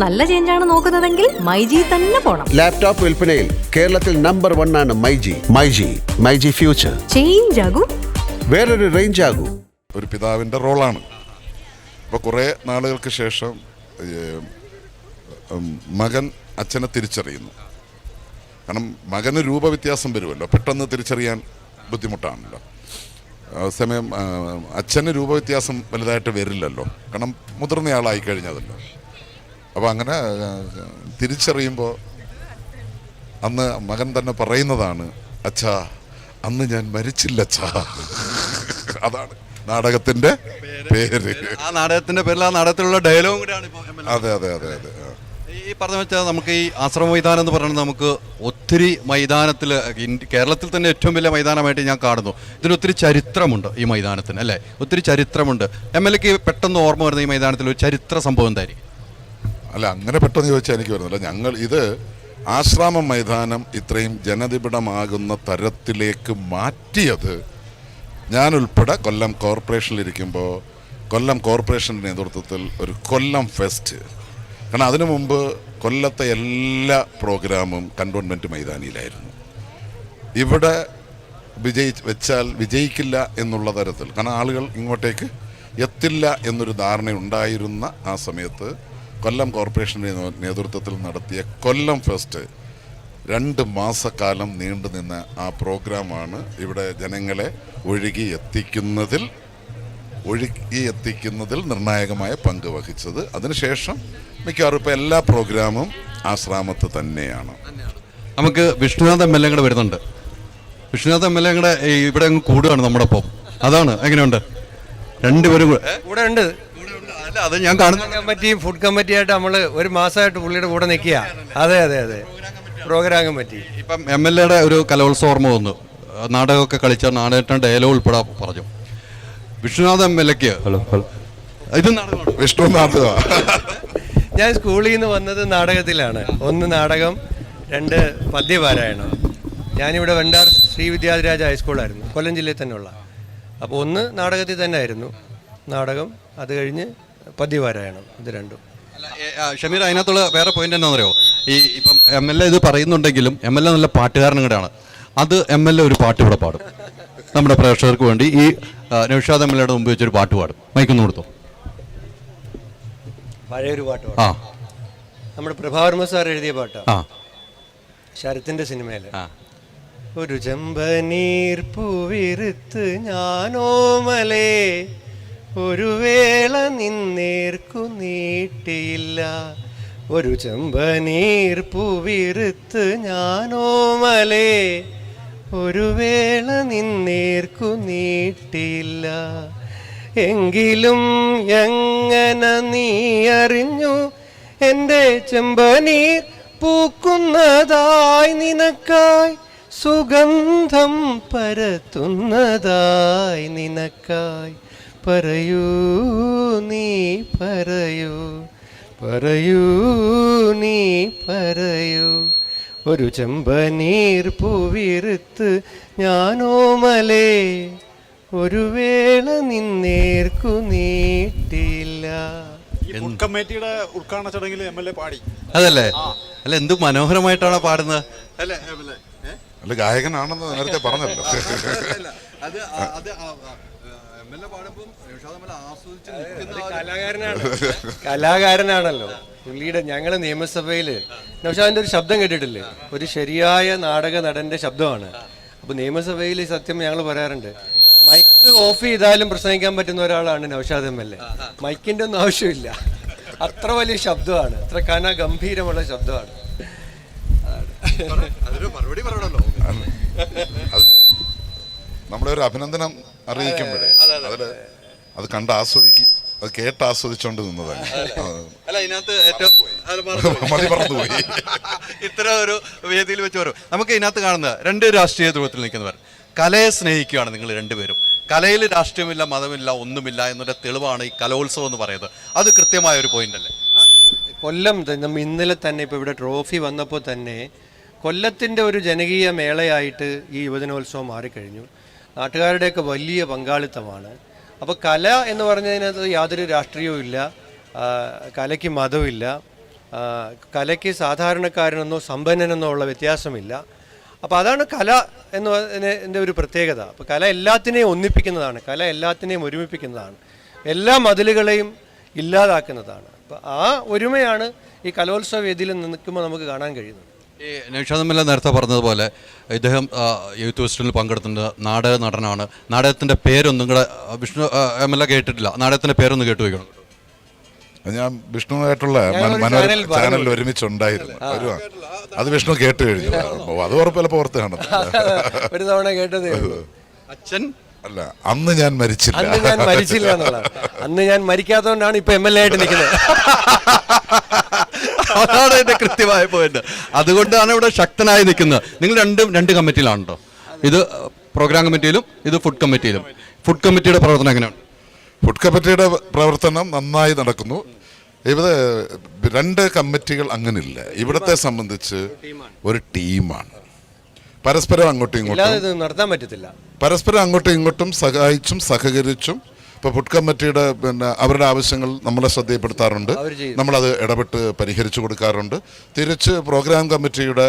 നല്ല ചേഞ്ചാണ് നോക്കുന്നതെങ്കിൽ മൈജി തന്നെ പോണം. ലാപ്ടോപ്പ് വിൽപ്പനയിൽ കേരളത്തിൽ നമ്പർ 1 ആണ് മൈജി ഫ്യൂച്ചർ. ചേഞ്ച് ആകൂ, വേറൊരു റേഞ്ച് ആകൂ. ഒരു പിതാവിൻ്റെ റോളാണ്. അപ്പോൾ കുറേ നാളുകൾക്ക് ശേഷം മകൻ അച്ഛനെ തിരിച്ചറിയുന്നു. കാരണം മകന് രൂപവ്യത്യാസം വരുമല്ലോ, പെട്ടെന്ന് തിരിച്ചറിയാൻ ബുദ്ധിമുട്ടാണല്ലോ. സമയം അച്ഛന് രൂപവ്യത്യാസം വലുതായിട്ട് വരില്ലല്ലോ, കാരണം മുതിർന്നയാളായി കഴിഞ്ഞതല്ലോ. അപ്പോൾ അങ്ങനെ തിരിച്ചറിയുമ്പോൾ അന്ന് മകൻ തന്നെ പറയുന്നതാണ്, അച്ഛാ അന്ന് ഞാൻ മരിച്ചില്ല അച്ഛാ. അതാണ് നാടകത്തിന്റെ പേര്. ആ നാടകത്തിന്റെ പേരിൽ ആ നാടകത്തിലുള്ള ഡയലോഗും കൂടെയാണ് ഇപ്പോൾ. അതെ അതെ അതെ അതെ. ഈ പറഞ്ഞ വെച്ചാൽ നമുക്ക് ഈ ആശ്രമ മൈതാനം എന്ന് പറയുന്നത് നമുക്ക് ഒത്തിരി മൈതാനത്തിൽ കേരളത്തിൽ തന്നെ ഏറ്റവും വലിയ മൈതാനമായിട്ട് ഞാൻ കാണുന്നു. ഇതിനൊത്തിരി ചരിത്രമുണ്ട് ഈ മൈതാനത്തിന്, അല്ലേ? ഒത്തിരി ചരിത്രമുണ്ട്. MLAക്ക് പെട്ടെന്ന് ഓർമ്മ വരുന്ന ഈ മൈതാനത്തിൽ ഒരു ചരിത്ര സംഭവം എന്തായിരിക്കും? അല്ല, അങ്ങനെ പെട്ടെന്ന് ചോദിച്ചാൽ എനിക്ക് വരുന്നില്ല. ഞങ്ങൾ ഇത് ആശ്രാമം മൈതാനം ഇത്രയും ജനനിബിഡമാകുന്ന തരത്തിലേക്ക് മാറ്റിയത് ഞാനുൾപ്പെടെ കൊല്ലം കോർപ്പറേഷനിലിരിക്കുമ്പോൾ കൊല്ലം കോർപ്പറേഷൻ്റെ നേതൃത്വത്തിൽ ഒരു കൊല്ലം ഫെസ്റ്റ്. കാരണം അതിനു മുമ്പ് കൊല്ലത്തെ എല്ലാ പ്രോഗ്രാമും കണ്ടോൺമെൻറ്റ് മൈതാനിയിലായിരുന്നു. ഇവിടെ വെച്ചാൽ വിജയിക്കില്ല എന്നുള്ള തരത്തിൽ, കാരണം ആളുകൾ ഇങ്ങോട്ടേക്ക് എത്തില്ല എന്നൊരു ധാരണ ഉണ്ടായിരുന്ന ആ സമയത്ത് കൊല്ലം കോർപ്പറേഷൻ്റെ നേതൃത്വത്തിൽ നടത്തിയ കൊല്ലം ഫെസ്റ്റ് 2 മാസക്കാലം നീണ്ടുനിന്ന ആ പ്രോഗ്രാമാണ് ഇവിടെ ജനങ്ങളെ ഒഴുകി എത്തിക്കുന്നതിൽ നിർണായകമായ പങ്ക് വഹിച്ചത്. അതിനുശേഷം മിക്കവാറും ഇപ്പോൾ എല്ലാ പ്രോഗ്രാമും ആശ്രാമത്ത് തന്നെയാണ്. നമുക്ക് വിഷ്ണുനാഥ് MLA കൂടെ വരുന്നുണ്ട്. വിഷ്ണുനാഥ് MLA കൂടെ ഇവിടെ അങ്ങ് കൂടുകയാണ് നമ്മുടെ ഒപ്പം. അതാണ്, എങ്ങനെയുണ്ട്? രണ്ടുപേരും കൂടെ ഉണ്ട്. അല്ല, അത് ഞാൻ കാണുന്ന കമ്മിറ്റിയും ഫുഡ് കമ്മിറ്റിയായിട്ട് നമ്മൾ ഒരു മാസമായിട്ട് പുള്ളിയുടെ കൂടെ നിൽക്കുക. അതെ അതെ അതെ, പ്രോഗ്രാം കമ്മിറ്റി. ഇപ്പം MLAയുടെ ഒരു കലോത്സവ ഓർമ്മ വന്നു. നാടകമൊക്കെ കളിച്ച നാടകത്തിൻ്റെ ഡയലോഗ് ഉൾപ്പെടെ പറഞ്ഞു. വിഷ്ണുനാഥ് MLAക്ക് ഇത് നാടകമാണ്. വിഷ്ണുനാഥ് ഞാൻ സ്കൂളിൽ നിന്ന് വന്നത് നാടകത്തിലാണ്. 1 നാടകം, 2 പദ്യപാരായണം. ഞാനിവിടെ വെണ്ടാർ ശ്രീ വിദ്യാധിരാജ ഹൈസ്കൂളായിരുന്നു, കൊല്ലം ജില്ലയിൽ തന്നെയുള്ള. അപ്പോൾ 1 നാടകത്തിൽ തന്നെ ആയിരുന്നു നാടകം, അത് കഴിഞ്ഞ് പദ്യപാരായണം, ഇത് രണ്ടും. ഷമീർ, അതിനകത്തുള്ള വേറെ പോയിന്റ് എന്താണെന്നറിയോ? ഇപ്പം MLA ഇത് പറയുന്നുണ്ടെങ്കിലും MLA നല്ല പാട്ടുകാരനും കൂടെയാണ്. അത് MLA ഒരു പാട്ട് ഇവിടെ പാടും നമ്മുടെ പ്രേക്ഷകർക്ക് വേണ്ടി. ഈ നൗഷാദ് MLAയുടെ മുമ്പ് വെച്ചൊരു പാട്ട് പാടും. മൈക്കൊന്ന് കൊടുത്തു. പഴയൊരു പാട്ട് പാടും. നമ്മുടെ പ്രഭാവർമ്മ സാർ എഴുതിയ പാട്ടാണ്, ശരത്തിന്റെ സിനിമയില്. ഒരു ചെമ്പനീർ പൂവിരുത്ത് ഞാനോമലേ, ഒരു വേള നിന്നേർക്കു നീട്ടിയില്ല. ഒരു ചെമ്പനീർ പൂവിരുത്ത് ഞാനോമലേ, ഒരു വേള നിന്നേർക്കു നീട്ടിയില്ല. എങ്കിലും എങ്ങനെ നീ അറിഞ്ഞു എൻ്റെ ചെമ്പനീർ പൂക്കുന്നതായി, നിനക്കായി സുഗന്ധം പരത്തുന്നതായി, നിനക്കായി. പറയൂ നീ പറയൂ, പറയൂ നീ പറയൂ. ഒരു ചെമ്പനീർ പൂവിരുത്ത് ഞാനോമലേ, ഒരു വേള നിന്നേർക്കു നീട്ടില്ല. കമ്മിറ്റിയുടെ ഉദ്ഘാടന ചടങ്ങിൽ MLA പാടി. അതല്ലേ? അല്ല, എന്ത് മനോഹരമായിട്ടാണ് പാടുന്നത്, അല്ലേ? അല്ല, ഗായകനാണെന്ന് നേരത്തെ പറഞ്ഞല്ലോ. കലാകാരനാണല്ലോ പുള്ളിയുടെ. ഞങ്ങൾ നിയമസഭയിൽ നൗഷാദിന്റെ ഒരു ശബ്ദം കേട്ടിട്ടില്ലേ? ഒരു ശരിയായ നാടക നടന്റെ ശബ്ദമാണ്. അപ്പൊ നിയമസഭയിൽ സത്യം ഞങ്ങൾ പറയാറുണ്ട്, മൈക്ക് ഓഫ് ചെയ്താലും പ്രസംഗിക്കാൻ പറ്റുന്ന ഒരാളാണ് നൗഷാദ് MLA. മൈക്കിന്റെ ഒന്നും ആവശ്യമില്ല, അത്ര വലിയ ശബ്ദമാണ്, അത്ര ഗംഭീരമുള്ള ശബ്ദമാണ്. നമ്മളെ ഒരു അഭിനന്ദനം അറിയിക്കുമ്പോഴേ അത് കണ്ട് അത് കേട്ട് ആസ്വദിച്ചോണ്ട് നിന്നതാണ്. മറന്നുപോയി. ഇത്ര ഒരു വേദിയിൽ വെച്ച് വരും. നമുക്ക് ഇതിനകത്ത് കാണുന്നത് 2 രാഷ്ട്രീയ ധ്രുവത്തിൽ നിൽക്കുന്നവർ. കലയെ സ്നേഹിക്കുകയാണ് നിങ്ങൾ രണ്ടുപേരും. കലയിൽ രാഷ്ട്രീയമില്ല, മതമില്ല, ഒന്നുമില്ല എന്നൊരു തെളിവാണ് ഈ കലോത്സവം എന്ന് പറയുന്നത്. അത് കൃത്യമായ ഒരു പോയിന്റ് അല്ലേ? കൊല്ലം നമ്മൾ ഇന്നലെ തന്നെ ഇപ്പോൾ ഇവിടെ ട്രോഫി വന്നപ്പോൾ തന്നെ കൊല്ലത്തിൻ്റെ ഒരു ജനകീയ മേളയായിട്ട് ഈ യുവജനോത്സവം മാറിക്കഴിഞ്ഞു. നാട്ടുകാരുടെയൊക്കെ വലിയ പങ്കാളിത്തമാണ്. അപ്പോൾ കല എന്ന് പറഞ്ഞതിനകത്ത് യാതൊരു രാഷ്ട്രീയവും ഇല്ല, കലയ്ക്ക് മതമില്ല. കലയ്ക്ക് സാധാരണക്കാരനെന്നോ സമ്പന്നനെന്നോ ഉള്ള വ്യത്യാസമില്ല. അപ്പോൾ അതാണ് കല എന്നതിൻ്റെ ഒരു പ്രത്യേകത. അപ്പോൾ കല എല്ലാത്തിനെയും ഒന്നിപ്പിക്കുന്നതാണ്, കല എല്ലാത്തിനെയും ഒരുമിപ്പിക്കുന്നതാണ്, എല്ലാ മതിലുകളെയും ഇല്ലാതാക്കുന്നതാണ്. അപ്പോൾ ആ ഒരുമയാണ് ഈ കലോത്സവ വേദിയിൽ നിൽക്കുമ്പോൾ നമുക്ക് കാണാൻ കഴിയുന്നത്. ഈ നൗഷാദ് എം എൽ എ നേരത്തെ പറഞ്ഞതുപോലെ ഇദ്ദേഹം യൂത്ത് ഫെസ്റ്റിവലിൽ പങ്കെടുക്കുന്നത് നാടക നടനാണ്. നാടകത്തിൻ്റെ പേരൊന്നും കൂടെ വിഷ്ണു എം എൽ എ കേട്ടിട്ടില്ല, നാടകത്തിൻ്റെ പേരൊന്ന് കേട്ടു വയ്ക്കണം. ഞാൻ വിഷ്ണുവായിട്ടുള്ള ചാനലിൽ ഒരുമിച്ചുണ്ടായിരുന്നു. അത് വിഷ്ണു കേട്ട് കഴിഞ്ഞു. അത് ഉറപ്പല്ല പുറത്ത് കാണത്തില്ല. ഒരു തവണ കേട്ടതേ അച്ഛൻ അല്ല, അന്ന് ഞാൻ മരിച്ചില്ല. അന്ന് ഞാൻ മരിക്കാത്തതുകൊണ്ടാണ് ഇപ്പൊ MLA ആയിട്ട് നിൽക്കുന്നത്. അതാണ് എന്റെ കൃത്യമായ പോയിന്റ്. അതുകൊണ്ടാണ് ഇവിടെ ശക്തനായി നിൽക്കുന്നത്. നിങ്ങൾ രണ്ട് കമ്മിറ്റിയിലാണല്ലോ, ഇത് പ്രോഗ്രാം കമ്മിറ്റിയിലും ഇത് ഫുഡ് കമ്മിറ്റിയിലും. ഫുഡ് കമ്മിറ്റിയുടെ പ്രവർത്തനം എങ്ങനെയാണ്? ഫുഡ് കമ്മിറ്റിയുടെ പ്രവർത്തനം നന്നായി നടക്കുന്നു. ഇവിടെ 2 കമ്മിറ്റികൾ അങ്ങനില്ല. ഇവിടത്തെ സംബന്ധിച്ച് ഒരു ടീമാണ്. പരസ്പരം അങ്ങോട്ടും ഇങ്ങോട്ടും നടത്താൻ പറ്റത്തില്ല. പരസ്പരം അങ്ങോട്ടും ഇങ്ങോട്ടും സഹായിച്ചും സഹകരിച്ചും. ഇപ്പോൾ ഫുഡ് കമ്മിറ്റിയുടെ അവരുടെ ആവശ്യങ്ങൾ നമ്മളെ ശ്രദ്ധയിൽപ്പെടുത്താറുണ്ട്, നമ്മളത് ഇടപെട്ട് പരിഹരിച്ചു കൊടുക്കാറുണ്ട്. തിരിച്ച് പ്രോഗ്രാം കമ്മിറ്റിയുടെ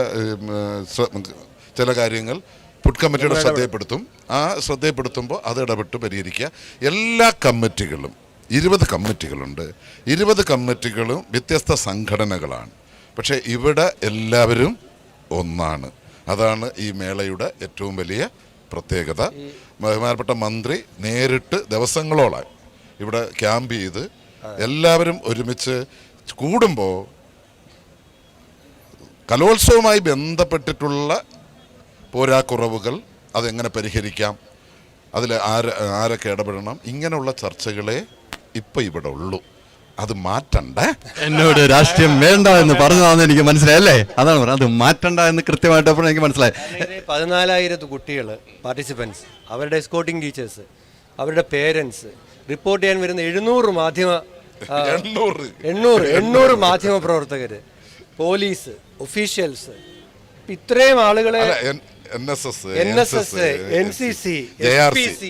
ചില കാര്യങ്ങൾ ഫുഡ് കമ്മിറ്റിയുടെ ശ്രദ്ധയിൽപ്പെടുത്തും. ആ ശ്രദ്ധയിൽപ്പെടുത്തുമ്പോൾ അത് ഇടപെട്ട് പരിഹരിക്കുക. എല്ലാ കമ്മിറ്റികളും 20 കമ്മിറ്റികളുണ്ട്. 20 കമ്മിറ്റികളും വ്യത്യസ്ത സംഘടനകളാണ്. പക്ഷേ ഇവിടെ എല്ലാവരും ഒന്നാണ്. അതാണ് ഈ മേളയുടെ ഏറ്റവും വലിയ പ്രത്യേകത. ബഹുമാനപ്പെട്ട മന്ത്രി നേരിട്ട് ദിവസങ്ങളോളം ഇവിടെ ക്യാമ്പ് ചെയ്ത് എല്ലാവരും ഒരുമിച്ച് കൂടുമ്പോൾ കലോത്സവവുമായി ബന്ധപ്പെട്ടിട്ടുള്ള പോരാക്കുറവുകൾ അതെങ്ങനെ പരിഹരിക്കാം, അതിൽ ആരൊക്കെ ഇടപെടണം, ഇങ്ങനെയുള്ള ചർച്ചകളെ ഇപ്പം ഇവിടെ ഉള്ളൂ. അത് മാറ്റണ്ടേ? എന്നോട് രാഷ്ട്രീയം വേണ്ട എന്ന് പറഞ്ഞതാണെന്ന് എനിക്ക് മനസ്സിലായല്ലേ? അതാണ് പറഞ്ഞത്, അത് മാറ്റണ്ട എന്ന് കൃത്യമായിട്ട് എനിക്ക് മനസ്സിലായി. 14,000 കുട്ടികൾ പാർട്ടിസിപ്പൻസ്, അവരുടെ എസ്കോർട്ടിംഗ് ടീച്ചേഴ്സ്, അവരുടെ പേരൻസ്, റിപ്പോർട്ട് ചെയ്യാൻ വരുന്ന 700 മാധ്യമ പ്രവർത്തകർ, പോലീസ്, ഒഫീഷ്യൽസ്, ഇത്രയും ആളുകളെ NSS, NCC, SPC,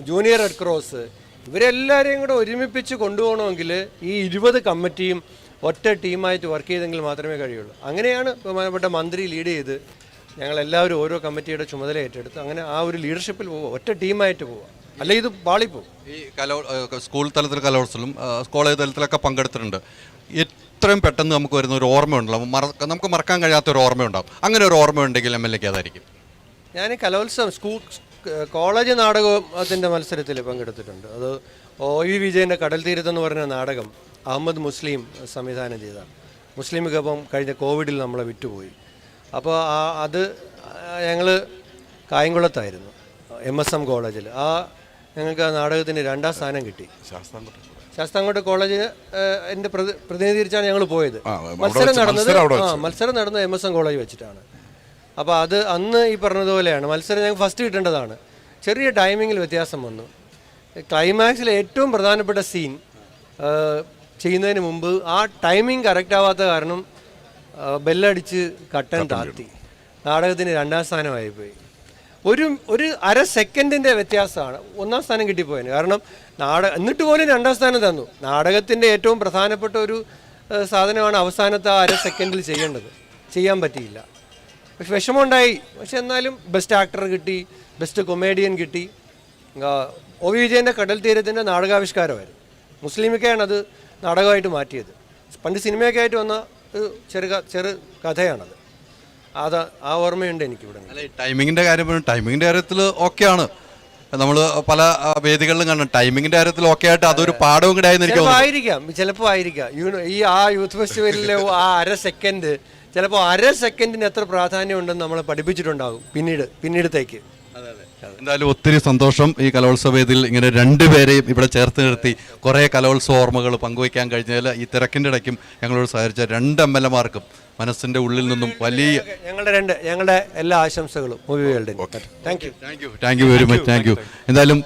junior red cross, ഇവരെല്ലാവരെയും കൂടെ ഒരുമിപ്പിച്ച് കൊണ്ടുപോകണമെങ്കിൽ ഈ 20 കമ്മിറ്റിയും ഒറ്റ ടീമായിട്ട് വർക്ക് ചെയ്തെങ്കിൽ മാത്രമേ കഴിയുള്ളൂ. അങ്ങനെയാണ് ബഹുമാനപ്പെട്ട മന്ത്രി ലീഡ് ചെയ്ത് ഞങ്ങളെല്ലാവരും ഓരോ കമ്മിറ്റിയുടെ ചുമതല ഏറ്റെടുത്ത് അങ്ങനെ ആ ഒരു ലീഡർഷിപ്പിൽ പോവുക, ഒറ്റ ടീമായിട്ട് പോവുക. അല്ല ഇത് പാളിപ്പോവും. ഈ സ്കൂൾ തലത്തിൽ കലോത്സവം, കോളേജ് തലത്തിലൊക്കെ പങ്കെടുത്തിട്ടുണ്ട്. എത്രയും പെട്ടെന്ന് നമുക്ക് വരുന്ന ഒരു ഓർമ്മയുണ്ടല്ലോ, നമുക്ക് മറക്കാൻ കഴിയാത്ത ഒരു ഓർമ്മയുണ്ടാവും. അങ്ങനെ ഒരു ഓർമ്മ ഉണ്ടെങ്കിൽ MLA ക്ക് അതായിരിക്കും. ഞാൻ കലോത്സവം കോളേജ് നാടകത്തിൻ്റെ മത്സരത്തിൽ പങ്കെടുത്തിട്ടുണ്ട്. അത് OV വിജയൻ്റെ കടൽ തീരത്തെന്ന് പറഞ്ഞ നാടകം അഹമ്മദ് മുസ്ലിം സംവിധാനം ചെയ്ത. മുസ്ലിമിക്കൊപ്പം കഴിഞ്ഞ കോവിഡിൽ നമ്മളെ വിട്ടുപോയി. അപ്പോൾ അത് ഞങ്ങൾ കായംകുളത്തായിരുന്നു, MSM കോളേജിൽ. ഞങ്ങൾക്ക് ആ നാടകത്തിന് 2ാം സ്ഥാനം കിട്ടി. ശാസ്താംകോട്ട കോളേജിന് എൻ്റെ പ്രതിനിധീകരിച്ചാണ് ഞങ്ങൾ പോയത്. മത്സരം നടന്നത് MSM കോളേജ് വെച്ചിട്ടാണ്. അപ്പോൾ അത് അന്ന് ഈ പറഞ്ഞതുപോലെയാണ് മത്സരം ഞങ്ങൾക്ക് ഫസ്റ്റ് കിട്ടേണ്ടതാണ്. ചെറിയ ടൈമിങ്ങിൽ വ്യത്യാസം വന്നു. ക്ലൈമാക്സിലെ ഏറ്റവും പ്രധാനപ്പെട്ട സീൻ ചെയ്യുന്നതിന് മുമ്പ് ആ ടൈമിംഗ് കറക്റ്റ് ആവാത്ത കാരണം ബെല്ലടിച്ച് കട്ടൻ താഴ്ത്തി. നാടകത്തിന് 2ാം സ്ഥാനമായിപ്പോയി. ഒരു അര സെക്കൻഡിൻ്റെ വ്യത്യാസമാണ് 1ാം സ്ഥാനം കിട്ടിപ്പോയത്. കാരണം എന്നിട്ട് പോലും 2ാം സ്ഥാനം തന്നു. നാടകത്തിൻ്റെ ഏറ്റവും പ്രധാനപ്പെട്ട ഒരു സാധനമാണ് അവസാനത്തെ അര സെക്കൻഡിൽ ചെയ്യേണ്ടത്. ചെയ്യാൻ പറ്റിയില്ല. പക്ഷെ വിഷമമുണ്ടായി. പക്ഷെ എന്നാലും ബെസ്റ്റ് ആക്ടർ കിട്ടി, ബെസ്റ്റ് കൊമേഡിയൻ കിട്ടി. OV വിജയൻ്റെ കടൽ തീരത്തിൻ്റെ നാടകാവിഷ്കാരമായിരുന്നു. മുസ്ലിമിക്കയാണ് അത് നാടകമായിട്ട് മാറ്റിയത്. പണ്ട് സിനിമയൊക്കെ ആയിട്ട് വന്ന ഒരു ചെറു കഥയാണത്. ആ ഓർമ്മയുണ്ട് എനിക്കിവിടെ. ടൈമിങ്ങിൻ്റെ കാര്യത്തിൽ ഓക്കെയാണ്. നമ്മൾ പല വേദികളിലും കാണും. ടൈമിങ്ങിൻ്റെ കാര്യത്തിൽ ഓക്കെ ആയിട്ട് അതൊരു പാഠവും കൂടെ ചിലപ്പോൾ ആയിരിക്കാം. ഈ യൂത്ത് ഫെസ്റ്റിവലിലെ ആ അര സെക്കൻഡ് ചിലപ്പോൾ അര സെക്കൻഡിന് എത്ര പ്രാധാന്യം ഉണ്ടെന്ന് നമ്മളെ പഠിപ്പിച്ചിട്ടുണ്ടാകും പിന്നീടത്തേക്ക്. എന്തായാലും ഒത്തിരി സന്തോഷം ഈ കലോത്സവ വേദിയിൽ ഇങ്ങനെ 2 പേരെയും ഇവിടെ ചേർത്ത് നിർത്തി കുറേ കലോത്സവ ഓർമ്മകൾ പങ്കുവയ്ക്കാൻ കഴിഞ്ഞാൽ ഈ തിരക്കിൻ്റെ ഇടയ്ക്കും ഞങ്ങളോട് സഹകരിച്ച 2 MLA മാർക്കും മനസ്സിൻ്റെ ഉള്ളിൽ നിന്നും വലിയ ഞങ്ങളുടെ എല്ലാ ആശംസകളും. Thank you very much. Thank you. എന്തായാലും